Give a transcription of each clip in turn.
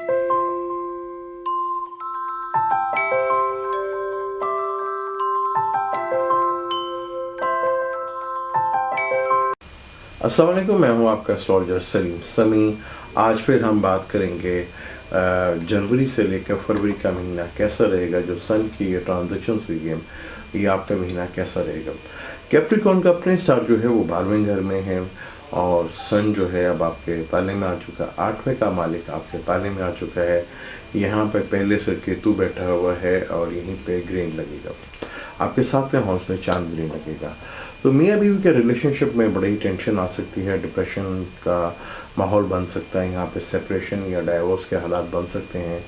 अस्सलाम वालेकुम, मैं हूं आपका एस्ट्रोलॉजर सलीम समी। आज फिर हम बात करेंगे जनवरी से लेकर फरवरी का महीना कैसा रहेगा। जो सन की ये ट्रांजेक्शन्स हुई है, ये आपका महीना कैसा रहेगा। कैप्रिकॉर्न का अपने स्टार जो है वो 12वें घर में है और सन जो है अब आपके पाले में आ चुका, 8वें का मालिक आपके पाले में आ चुका है। यहाँ पे पहले से केतु बैठा हुआ है और यहीं पे ग्रेन लगेगा। आपके 7वें हाउस में चांद ग्रेन लगेगा। तो मियाँ बीवी के रिलेशनशिप में बड़ी टेंशन आ सकती है, डिप्रेशन का माहौल बन सकता है, यहाँ पे सेपरेशन या डाइवोर्स के हालात बन सकते हैं।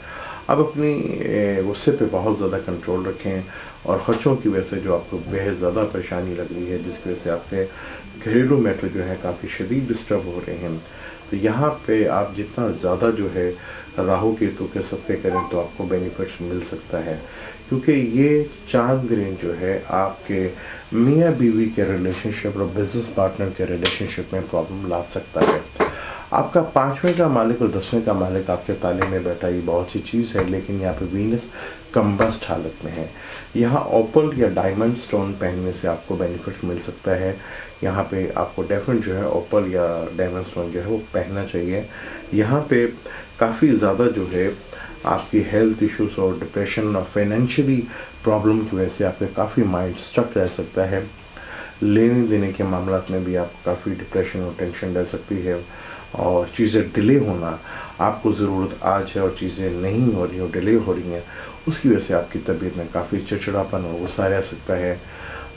अब अपनी गुस्से पे बहुत ज़्यादा कंट्रोल रखें और ख़र्चों की वजह से जो आपको बेहद ज़्यादा परेशानी लग रही है, जिसकी वजह से आपके घरेलू मैटर जो है काफ़ी शदीद डिस्टर्ब हो रहे हैं, तो यहाँ पे आप जितना ज़्यादा जो है राहु केतु के सदक़े करें तो आपको बेनिफिट्स मिल सकता है। क्योंकि ये चांद ग्रेन जो है आपके मियाँ बीवी के रिलेशनशिप और बिजनेस पार्टनर के रिलेशनशिप में प्रॉब्लम ला सकता है। आपका 5वें का मालिक और 10वें का मालिक आपके ताले में बैठा, ये बहुत सी चीज़ है, लेकिन यहाँ पे वीनस कम्बस्ट हालत में है। यहाँ ओपल या डायमंड स्टोन पहनने से आपको बेनिफिट मिल सकता है। यहाँ पे आपको डेफिनेट जो है ओपल या डायमंड स्टोन जो है वो पहनना चाहिए। यहाँ पे काफ़ी ज़्यादा जो है आपकी हेल्थ इश्यूज और डिप्रेशन और फाइनेंशियली प्रॉब्लम की वजह से आपके काफ़ी माइंड स्टक रह सकता है। लेने देने के मामलों में भी आपको काफ़ी डिप्रेशन और टेंशन रह सकती है और चीज़ें डिले होना, आपको ज़रूरत आज है और चीज़ें नहीं हो रही और डिले हो रही हैं, उसकी वजह से आपकी तबीयत में काफ़ी चिड़चिड़ापन और गुस्सा रह सकता है।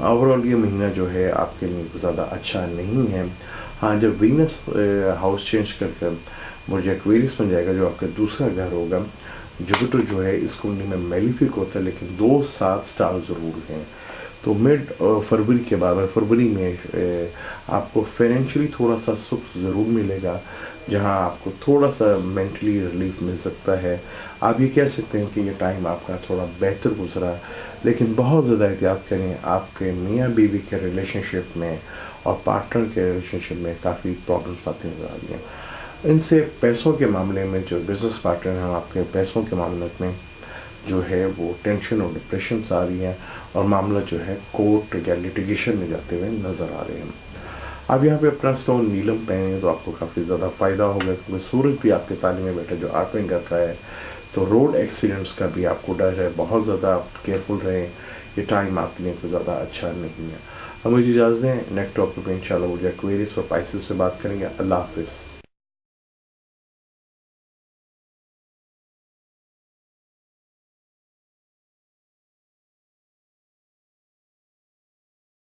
ओवरऑल ये महीना जो है आपके लिए ज़्यादा अच्छा नहीं है। हाँ, जब वीनस हाउस चेंज कर मुझे एक्वेरियस में जाएगा, जो आपका दूसरा घर होगा, जुपिटर जो है इस कुंडली में मेलिफिक होता है, लेकिन 2-7 स्टार ज़रूर हैं। तो मिड फरवरी के बाद फरवरी में आपको फाइनेंशियली थोड़ा सा सुख ज़रूर मिलेगा, जहां आपको थोड़ा सा मेंटली रिलीफ मिल सकता है। आप ये कह सकते हैं कि ये टाइम आपका थोड़ा बेहतर गुजरा, लेकिन बहुत ज़्यादा एहतियात करें। आपके मियाँ बीवी के रिलेशनशिप में और पार्टनर के रिलेशनशिप में काफ़ी प्रॉब्लम्स आती नजर आ रही हैं। इनसे पैसों के मामले में जो बिज़नेस पार्टनर हैं, आपके पैसों के मामले में जो है वो टेंशन और डिप्रेशन आ रही हैं और मामला जो है कोर्ट या लिटिगेशन में जाते हुए नज़र आ रहे हैं। अब यहाँ पे अपना स्टोन नीलम पहने तो आपको काफ़ी ज़्यादा फ़ायदा होगा, क्योंकि सूरज भी आपके ताले में बैठा जो 8वें घर का है। तो रोड एक्सीडेंट्स का भी आपको डर है, बहुत ज़्यादा आप केयरफुल रहें। ये टाइम आपके लिए कोई ज़्यादा अच्छा नहीं है। अब मुझे इजाज़त दें, नेक्स्ट टॉपिक में इंशाल्लाह मुझे एक्वेरियस और पाइसेस से बात करेंगे। अल्लाह हाफिज़।